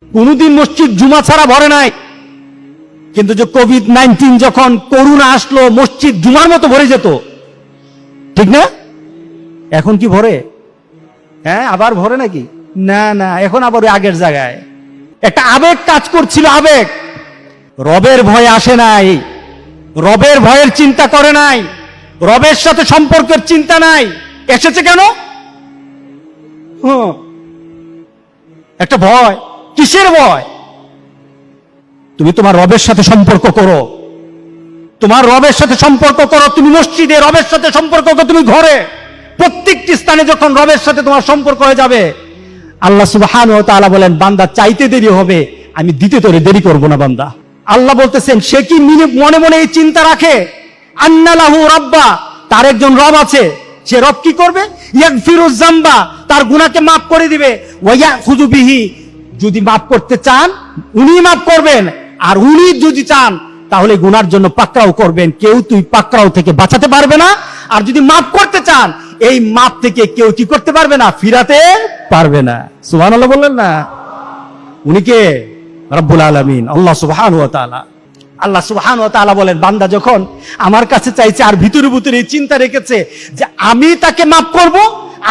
কোনদিন মসজিদ জুমা ছাড়া ভরে নাই, কিন্তু যে কোভিড-19 যখন করোনা আসলো মসজিদ জুমার মতো ভরে যেত, ঠিক না? এখন কি ভরে? হ্যাঁ, আবার ভরে নাকি? না না, এখন আবার ওই আগের জায়গায়। একটা আবেগ কাজ করছিল, আবেগ। রবের ভয় আসে নাই, রবের ভয়ের চিন্তা করে নাই, রবের সাথে সম্পর্কের চিন্তা নাই। এসেছে কেন? একটা ভয়। কিসের ভয়? তুমি তোমার রবের সাথে সম্পর্ক করো, তোমার রবের সাথে সম্পর্ক করো। তুমি মসজিদে রবের সাথে সম্পর্ক করো, তুমি ঘরে, প্রত্যেকটি স্থানে যখন রবের সাথে তোমার সম্পর্ক হয়ে যাবে, আল্লাহ সুবহানাহু ওয়া তাআলা বলেন, বান্দা চাইতে দেরি হবে, আমি দিতে তোরে দেরি করব না বান্দা। আল্লাহ বলতেছেন, সে কি মনে মনে এই চিন্তা রাখে আন্না লাহু রাব্বা, তার একজন রব আছে। সে রব কি করবে? ইয়াগফিরুয যামবা, তার গুনাহকে maaf করে দিবে। ওয়া ইয়াখুযু বিহি, যদি মাফ করতে চান উনি মাফ করবেন, আর উনি যদি চান তাহলে গুনার জন্য পাকড়াও করবেন। কেউ তুই পাকড়াও থেকে বাঁচাতে পারবে না। আর যদি মাফ করতে চান, এই মাফ থেকে কেউ কি করতে পারবে না? ফিরাতে পারবে না। সুবহানাল্লাহ বললেন না? উনি কে? রব্বুল আলামিন, আল্লাহ সুবহানাহু ওয়া তাআলা। আল্লাহ সুবহানাহু ওয়া তাআলা বলেন, বান্দা যখন আমার কাছে চাইছে আর ভিতরে ভিতরে এই চিন্তা রেখেছে যে আমি তাকে মাফ করব,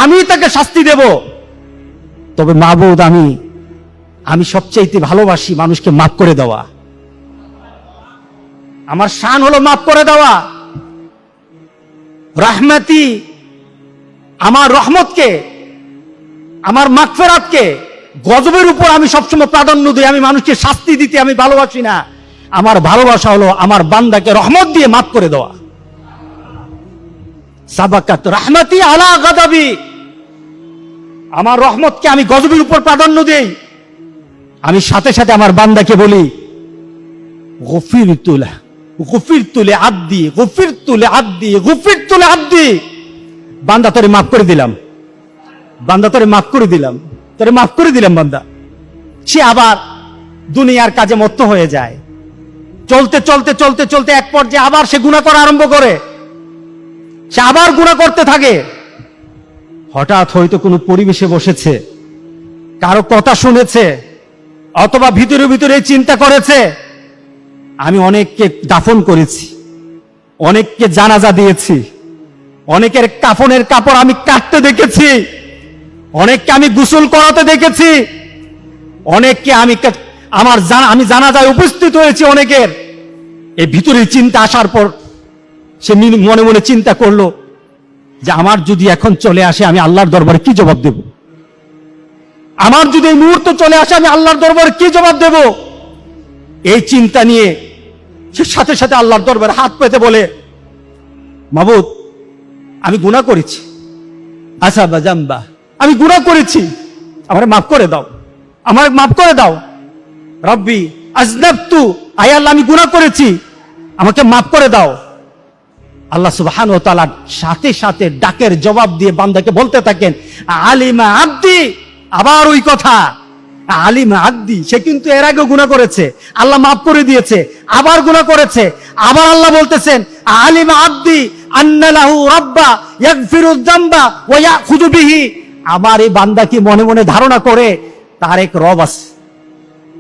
আমি তাকে শাস্তি দেব, তবে মাবুদ আমি সবচাইতে ভালোবাসি মানুষকে মাফ করে দেওয়া। আমার শান হলো মাফ করে দেওয়া। রাহমাতি, আমার রহমতকে, আমার মাগফিরাতকে গজবের উপর আমি সবসময় প্রাধান্য দিই। আমি মানুষকে শাস্তি দিতে আমি ভালোবাসি না। আমার ভালোবাসা হলো আমার বান্দাকে রহমত দিয়ে মাফ করে দেওয়া। সাবাকাত রাহমাতি আলা গাদাবি, আমার রহমতকে আমি গজবের উপর প্রাধান্য দেই। আমি সাথে সাথে আমার বান্দাকে বলি, গফিরতু লি আবদি, গফিরতু লি আবদি, গফিরতু লি আবদি। বান্দা তোরে মাফ করে দিলাম, বান্দা তোরে মাফ করে দিলাম, তোরে মাফ করে দিলাম বান্দা। সে আবার দুনিয়ার কাজে মত্ত হয়ে যায়। চলতে চলতে চলতে চলতে এক পর্যায়ে আবার সে গুনাহ করা আরম্ভ করে, সে আবার গুনাহ করতে থাকে। হঠাৎ হয়তো কোনো পরিবেশে বসেছে, কারো কথা শুনেছে, অথবা ভিতরে ভিতরে চিন্তা করেছে, আমি অনেককে দাফন করেছি, অনেককে জানাজা দিয়েছি, অনেকের কাফনের কাপড় আমি কাটতে দেখেছি, অনেককে আমি গোসল করাতে দেখেছি, অনেককে আমি জানাজায় উপস্থিত হয়েছি অনেকের। এই ভিতরে চিন্তা আসার পর সে মনে মনে চিন্তা করলো যে আমার যদি এখন চলে আসে আমি আল্লাহর দরবারে কি জবাব দেব? আমার যদি এই মুহূর্ত চলে আসে আমি আল্লাহর দরবারে কি জবাব দেব? এই চিন্তা নিয়ে সে সাথে সাথে আল্লাহর দরবারে হাত পেতে বলে, মাবুদ, আমি গুনাহ করেছি, আসাবা জামবা, আমি গুনাহ করেছি, আমারে মাফ করে দাও, আমারে মাফ করে দাও। রব্বি আজনাবতু, আয় আল্লাহ আমি গুনাহ করেছি, আমাকে মাফ করে দাও। আল্লাহ সুবহানাহু ওয়া তাআলা সাথে সাথে ডাকের জবাব দিয়ে বান্দাকে বলতে থাকেন, আলিমা আব্দি। আবার ওই কথা, আলিমা আব্দি। সে কিন্তু এর আগে গুনাহ করেছে, আল্লাহ মাফ করে দিয়েছে, আবার গুনাহ করেছে। আবার আল্লাহ বলতেছেন, আলিমা আব্দি আন্না লাহু রাব্বা ইয়াগফিরুয যামবা ওয়া ইয়াখুযু বিহি। আমার এই বান্দা কি মনে মনে ধারণা করে তার এক রব আছে।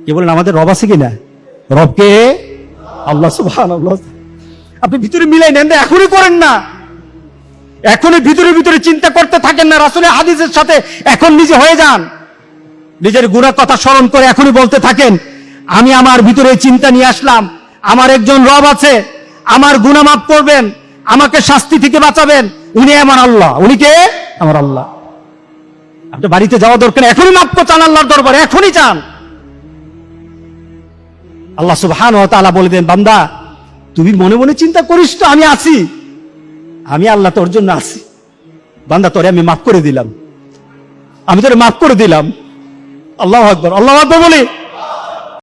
কি বলেন, আমাদের রব আছে কিনা? রবকে আল্লাহ সুবহানাল্লাহ। আপনি ভিতরে মিলাই নেন, এখনই করেন না, এখনই ভিতরে ভিতরে চিন্তা করতে থাকেন না। রাসূলের হাদিসের সাথে এখন নিজে হয়ে যান, নিজের গুনাহ কথা স্মরণ করে এখনই বলতে থাকেন, আমি আমার ভিতরে চিন্তা নিয়ে আসলাম, আমার একজন রব আছে, আমার গুনাহ মাফ করবেন, আমাকে শাস্তি থেকে বাঁচাবেন, উনি আমার আল্লাহ। উনি কে? আমার আল্লাহ। আপনি বাড়িতে যাওয়া দরকার, এখনই মাফ চান আল্লাহর দরবারে, এখনই চান। আল্লাহ সুবহানাহু ওয়া তাআলা বলে দেন, বান্দা তুমি মনে মনে চিন্তা করিস তো আমি আছি, আমি আল্লাহ তোর জন্য আছি। বান্দা তোরে আমি মাফ করে দিলাম, আমি তোরে মাফ করে দিলাম। আল্লাহু আকবার, আল্লাহু আকবার বলি।